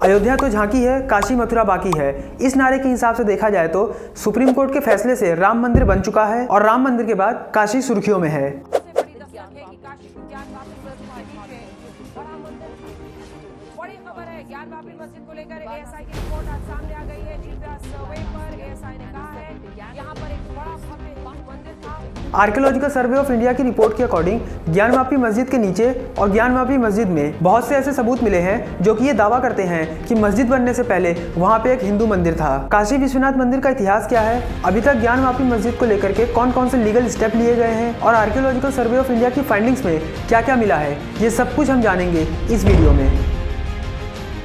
अयोध्या तो झांकी है, काशी मथुरा बाकी है। इस नारे के हिसाब से देखा जाए तो सुप्रीम कोर्ट के फैसले से राम मंदिर बन चुका है और राम मंदिर के बाद काशी सुर्खियों में है। बड़ी खबर है, ज्ञान वापी मस्जिद को लेकर एएसआई की रिपोर्ट आज सामने आ गई है। जीपीआर सर्वे पर एएसआई ने कहा है यहाँ पर एक बड़ा भव्य हिंदू मंदिर था। आर्कियोलॉजिकल सर्वे ऑफ इंडिया की रिपोर्ट के अकॉर्डिंग ज्ञानवापी मस्जिद के नीचे और ज्ञानवापी मस्जिद में बहुत से ऐसे सबूत मिले हैं जो कि ये दावा करते हैं कि मस्जिद बनने से पहले वहाँ पे एक हिंदू मंदिर था। काशी विश्वनाथ मंदिर का इतिहास क्या है, अभी तक ज्ञानवापी मस्जिद को लेकर के कौन कौन से लीगल स्टेप लिए गए हैं और आर्कियोलॉजिकल सर्वे ऑफ इंडिया की फाइंडिंग्स में क्या क्या मिला है, ये सब कुछ हम जानेंगे इस वीडियो में।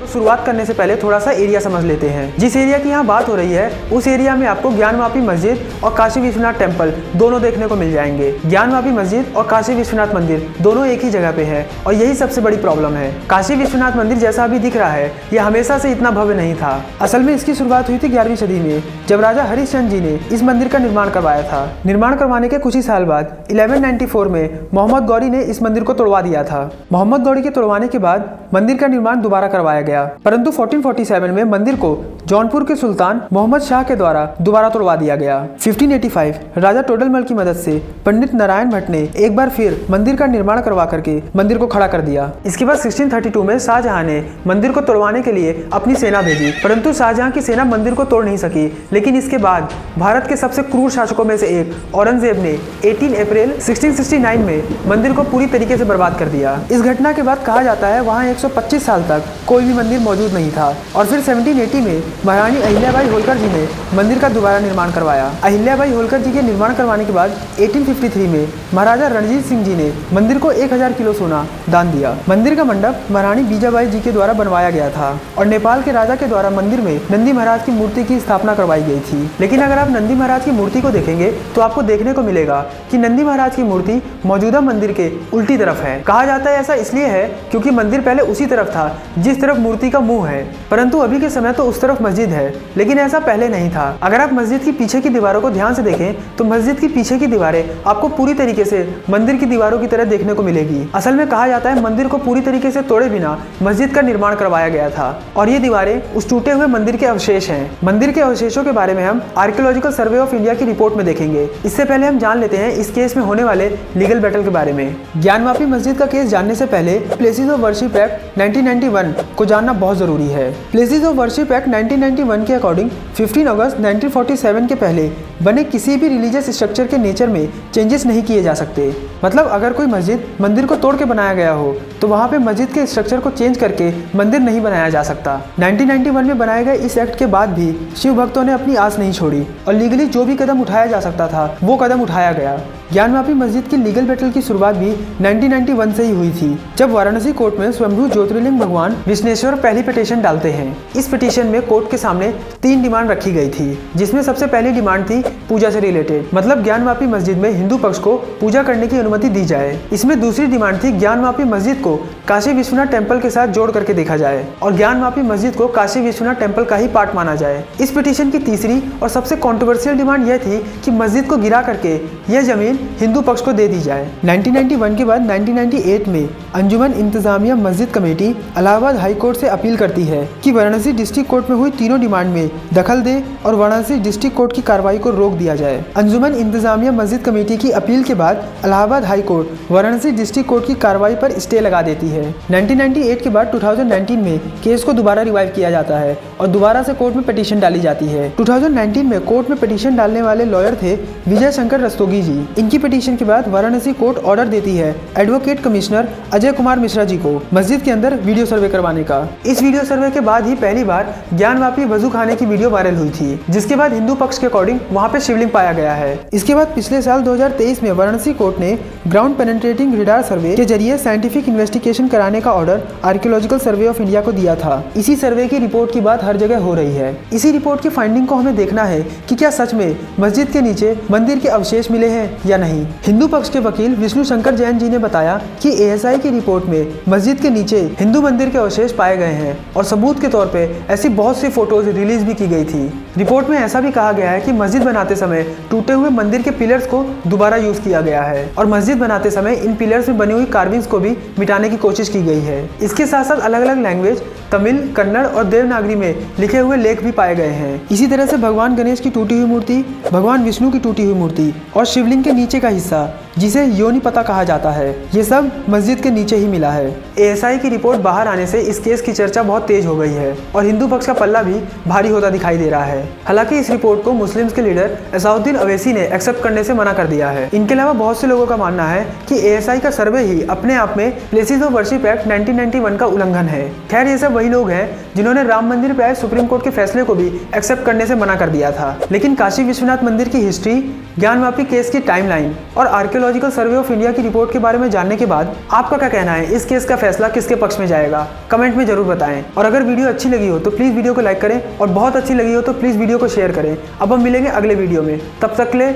तो शुरुआत करने से पहले थोड़ा सा एरिया समझ लेते हैं। जिस एरिया की यहाँ बात हो रही है उस एरिया में आपको ज्ञानवापी मस्जिद और काशी विश्वनाथ टेम्पल दोनों देखने को मिल जाएंगे। ज्ञानवापी मस्जिद और काशी विश्वनाथ मंदिर दोनों एक ही जगह पे है और यही सबसे बड़ी प्रॉब्लम है। काशी विश्वनाथ मंदिर जैसा अभी दिख रहा है यह हमेशा से इतना भव्य नहीं था। असल में इसकी शुरुआत हुई थी 11वीं सदी में, जब राजा हरिश्चंद्र जी ने इस मंदिर का निर्माण करवाया था। निर्माण करवाने के कुछ ही साल बाद 1194 में मोहम्मद गौरी ने इस मंदिर को तोड़वा दिया था। मोहम्मद गौरी के तोड़वाने के बाद मंदिर का निर्माण दोबारा करवाया गया, परंतु 1447 में मंदिर को जौनपुर के सुल्तान मोहम्मद शाह के द्वारा दोबारा तोड़वा दिया गया। 1585 राजा टोडरमल की मदद से पंडित नारायण भट्ट ने एक बार फिर मंदिर का निर्माण करवा करके मंदिर को खड़ा कर दिया। इसके बाद 1632 में शाहजहां ने मंदिर को तोड़वाने के लिए अपनी सेना भेजी, परंतु शाहजहां की सेना मंदिर को तोड़ नहीं सकी। लेकिन इसके बाद भारत के सबसे क्रूर शासकों में से एक औरंगजेब ने 18 अप्रैल 1669 में मंदिर को पूरी तरीके से बर्बाद कर दिया। इस घटना के बाद कहा जाता है वहाँ 125 साल तक कोई भी मंदिर मौजूद नहीं था और फिर 1780 में महारानी अहिल्याबाई होलकर जी ने मंदिर का दोबारा निर्माण करवाया। अहिल्याबाई होलकर जी के निर्माण करवाने के बाद 1853 में महाराजा रणजीत सिंह जी ने मंदिर को 1000 किलो सोना दान दिया। मंदिर का मंडप महारानी बीजाबाई जी के द्वारा बनवाया गया था और नेपाल के राजा के द्वारा मंदिर में नंदी महाराज की मूर्ति की स्थापना करवाई गई थी। लेकिन अगर आप नंदी महाराज की मूर्ति को देखेंगे तो आपको देखने को मिलेगा कि नंदी महाराज की मूर्ति मौजूदा मंदिर के उल्टी तरफ है। कहा जाता है ऐसा इसलिए है क्योंकि मंदिर पहले उसी तरफ था जिस तरफ मूर्ति का मुंह है, परंतु अभी के समय तो उस तरफ मस्जिद है, लेकिन ऐसा पहले नहीं था। अगर आप मस्जिद की पीछे की दीवारों को ध्यान से देखें तो मस्जिद की पीछे की दीवारें आपको पूरी तरीके से मंदिर की दीवारों की तरह देखने को मिलेगी। असल में कहा जाता है मंदिर को पूरी तरीके से तोड़े बिना मस्जिद का निर्माण करवाया गया था और ये दीवारें उस टूटे हुए मंदिर के अवशेष हैं। मंदिर के अवशेषों के बारे में हम आर्कियोलॉजिकल सर्वे ऑफ इंडिया की रिपोर्ट में देखेंगे। इससे पहले हम जान लेते हैं इस केस में होने वाले लीगल बैटल के बारे में। ज्ञानवापी मस्जिद का केस जानने से पहले प्लेसेस ऑफ वर्शिप एक्ट 1991 को जानना बहुत जरूरी है। प्लेसेस ऑफ वर्शिप एक्ट 1991 के अकॉर्डिंग 15 अगस्त 1947 के पहले बने किसी भी रिलीजियस स्ट्रक्चर के नेचर में चेंजेस नहीं किए जा सकते। मतलब अगर कोई मस्जिद मंदिर को तोड़ के बनाया गया हो तो वहाँ पे मस्जिद के स्ट्रक्चर को चेंज करके मंदिर नहीं बनाया जा सकता। 1991 में बनाए गए इस एक्ट के बाद भी शिव भक्तों ने अपनी आस नहीं छोड़ी और लीगली जो भी कदम उठाया जा सकता था वो कदम उठाया गया। ज्ञानवापी मस्जिद की लीगल बैटल की शुरुआत भी 1991 से ही हुई थी, जब वाराणसी कोर्ट में स्वयंभू ज्योतिर्लिंग भगवान विश्वेश्वर पहली पिटीशन डालते हैं। इस पिटीशन में कोर्ट के सामने 3 डिमांड रखी गई थी, जिसमें सबसे पहली डिमांड थी पूजा से रिलेटेड, मतलब ज्ञानवापी मस्जिद में हिंदू पक्ष को पूजा करने की अनुमति दी जाए। इसमें दूसरी डिमांड थी ज्ञानवापी मस्जिद को काशी विश्वनाथ टेम्पल के साथ जोड़ करके देखा जाए और ज्ञानवापी मस्जिद को काशी विश्वनाथ टेम्पल का ही पार्ट माना जाए। इस पिटीशन की तीसरी और सबसे कॉन्ट्रोवर्शियल डिमांड यह थी कि मस्जिद को गिरा करके यह जमीन हिंदू पक्ष को दे दी जाए। 1991 के बाद 1998 में अंजुमन इंतजामिया मस्जिद कमेटी इलाहाबाद हाई कोर्ट से अपील करती है कि वाराणसी डिस्ट्रिक्ट कोर्ट में हुई तीनों डिमांड में दखल दे और वाराणसी डिस्ट्रिक्ट कोर्ट की कार्रवाई को रोक दिया जाए। अंजुमन इंतजामिया मस्जिद कमेटी की अपील के बाद Allahabad high court Varanasi district court की कार्रवाई पर स्टे लगा देती है। 1998 के बाद 2019 में केस को दोबारा रिवाइव किया जाता है और दोबारा से कोर्ट में पिटीशन डाली जाती है। 2019 में कोर्ट में पिटीशन डालने वाले लॉयर थे विजय शंकर रस्तोगी जी। इनकी पिटीशन के बाद वाराणसी कोर्ट ऑर्डर देती है एडवोकेट कमिश्नर अजय कुमार मिश्रा जी को मस्जिद के अंदर वीडियो सर्वे करवाने का। इस वीडियो सर्वे के बाद ही पहली बार ज्ञानवापी वजू खाने की वीडियो वायरल हुई थी, जिसके बाद हिंदू पक्ष के अकॉर्डिंग वहाँ पे शिवलिंग पाया गया है। इसके बाद पिछले साल 2023 में वाराणसी कोर्ट ने ग्राउंड पेनिट्रेटिंग रेडार सर्वे के जरिए साइंटिफिक इन्वेस्टिगेशन कराने का order archaeological survey of India को दिया था। इसी सर्वे की रिपोर्ट की बात हर जगह हो रही है। इसी रिपोर्ट की फाइंडिंग को हमें देखना है कि क्या सच में मस्जिद के नीचे मंदिर के अवशेष मिले हैं या नहीं। हिंदू पक्ष के वकील विष्णु शंकर जैन जी ने बताया कि एएसआई की रिपोर्ट में मस्जिद के नीचे हिंदू मंदिर के अवशेष पाए गए हैं और सबूत के तौर पे ऐसी बहुत सी फोटोज रिलीज भी की गई थी। रिपोर्ट में ऐसा भी कहा गया है कि मस्जिद बनाते समय टूटे हुए मंदिर के पिलर्स को दोबारा यूज किया गया है और मस्जिद बनाते समय इन पिलर्स में बनी हुई कार्विंग्स को भी मिटाने की कोशिश की गई है। इसके साथ साथ अलग अलग लैंग्वेज तमिल, कन्नड़ और देवनागरी में लिखे हुए लेख भी पाए गए हैं। इसी तरह से भगवान गणेश की टूटी हुई मूर्ति, भगवान विष्णु की टूटी हुई मूर्ति और शिवलिंग के नीचे का हिस्सा जिसे योनि पता कहा जाता है, ये सब मस्जिद के नीचे ही मिला है। एएसआई की रिपोर्ट बाहर आने से इस केस की चर्चा बहुत तेज हो गई है और हिंदू पक्ष का पल्ला भी भारी होता दिखाई दे रहा है। हालांकि इस रिपोर्ट को मुस्लिम्स के लीडर असाउद्दीन अवैसी ने एक्सेप्ट करने से मना कर दिया है। इनके अलावा बहुत से लोगों का मानना है कि एएसआई का सर्वे ही अपने आप में प्लेसेस ऑफ वर्शिप एक्ट 1991 का उल्लंघन है। खैर, ये सब वही लोग हैं जिन्होंने राम मंदिर पे आए सुप्रीम कोर्ट के फैसले को भी एक्सेप्ट करने से मना कर दिया था। लेकिन काशी विश्वनाथ मंदिर की हिस्ट्री, ज्ञानवापी केस की टाइमलाइन और आर्कियोलॉजिकल सर्वे ऑफ इंडिया की रिपोर्ट के बारे में जानने के बाद आपका क्या कहना है? इस केस का फैसला किसके पक्ष में जाएगा? कमेंट में जरूर बताएं। और अगर वीडियो अच्छी लगी हो तो प्लीज वीडियो को लाइक करें और बहुत अच्छी लगी हो तो प्लीज वीडियो को शेयर करें। अब हम मिलेंगे अगले वीडियो में, तब तक के लिए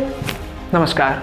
नमस्कार।